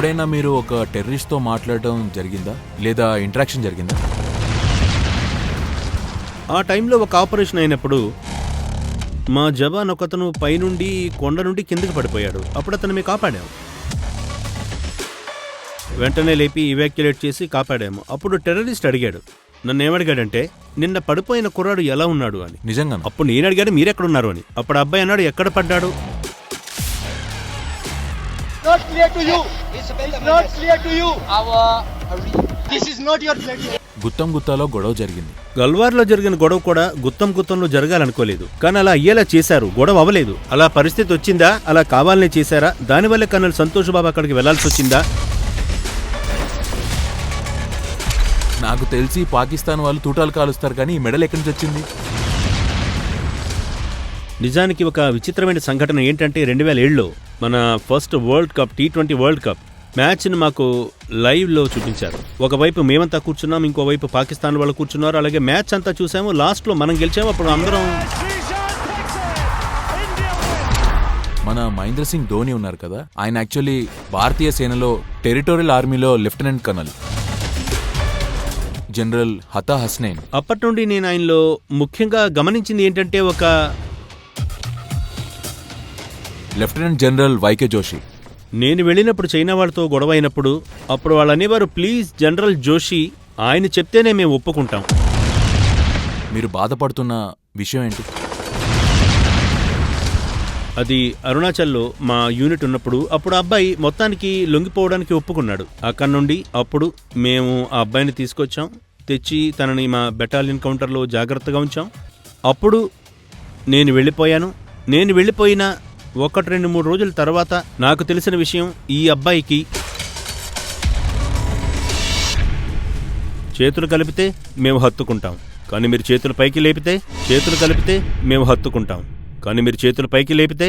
ఎప్పుడైనా మీరు ఒక టెర్రరిస్ట్తో మాట్లాడడం జరిగిందా లేదా ఇంటరాక్షన్ జరిగిందా? ఆ టైంలో ఒక ఆపరేషన్ అయినప్పుడు మా జవాన్ ఒకతను పైనుండి కొండ నుండి కిందకి పడిపోయాడు. అప్పుడు అతను మేము కాపాడాము. వెంటనే లేపి ఇవాక్యులేట్ చేసి కాపాడాము. అప్పుడు టెర్రరిస్ట్ అడిగాడు, నన్ను ఏమడిగాడంటే నిన్న పడిపోయిన కుర్రాడు ఎలా ఉన్నాడు అని. నిజంగా? అప్పుడు నేను అడిగాడు మీరెక్కడున్నారు అని. అప్పుడు అబ్బాయి అన్నాడు ఎక్కడ పడ్డాడు. గుత్తం గుత్తాలో గొడవ జరిగింది. గల్వార్లో జరిగిన గొడవ కూడా గుత్తంలో జరగాలనుకోలేదు, కానీ అలా అయ్యేలా చేశారు. గొడవ అవ్వలేదు. అలా పరిస్థితి వచ్చిందా, అలా కావాలనే చేశారా, దానివల్ల కర్నల్ సంతోష్ బాబు అక్కడికి వెళ్లాల్సి వచ్చిందా? నాకు తెలిసి పాకిస్తాన్ వాళ్ళు తూటాలు కాలుస్తారు, కానీ ఈ మెడల్ ఎక్కడి నుంచి వచ్చింది? నిజానికి ఒక విచిత్రమైన సంఘటన ఏంటంటే 2007లో మన first world cup T20 world cup మ్యాచ్ని మాకు లైవ్లో చూపించారు. ఒకవైపు మేమంతా కూర్చున్నాం, ఇంకోవైపు పాకిస్తాన్ వాళ్ళు కూర్చున్నారు. అలాగే మ్యాచ్ అంతా చూసాము. లాస్ట్లో మనం గెలిచాము. అప్పుడు అందరం మన మహేంద్ర సింగ్ ధోని ఉన్నారు కదా, ఆయన యాక్చువల్లీ భారతీయ సేనలో టెరిటోరియల్ ఆర్మీలో లెఫ్టినెంట్ కర్నల్, జనరల్ హతా హస్నైన్. అప్పటి నుండి నేను ఆయనలో ముఖ్యంగా గమనించింది ఏంటంటే ఒక లెఫ్టినెంట్ జనరల్ వైకే జోషి. నేను వెళ్ళినప్పుడు చైనా వాళ్ళతో గొడవ అయినప్పుడు అప్పుడు వాళ్ళు అనేవారు, ప్లీజ్ జనరల్ జోషి, ఆయన చెప్తేనే మేము ఒప్పుకుంటాం. మీరు బాధపడుతున్న విషయం ఏంటి? అది అరుణాచల్లో మా యూనిట్ ఉన్నప్పుడు అప్పుడు అబ్బాయి మొత్తానికి లొంగిపోవడానికి ఒప్పుకున్నాడు. అక్కడి నుండి అప్పుడు మేము ఆ అబ్బాయిని తీసుకొచ్చాం, తెచ్చి తనని మా బెటాలియన్ కౌంటర్లో జాగ్రత్తగా ఉంచాం. అప్పుడు నేను వెళ్ళిపోయిన 1-2-3 రోజుల తర్వాత నాకు తెలిసిన విషయం, ఈ అబ్బాయికి చేతులు కలిపితే మేము హత్తుకుంటాం, కానీ మీరు చేతులు పైకి లేపితే మేము హత్తుకుంటాం, కానీ మీరు చేతులు పైకి లేపితే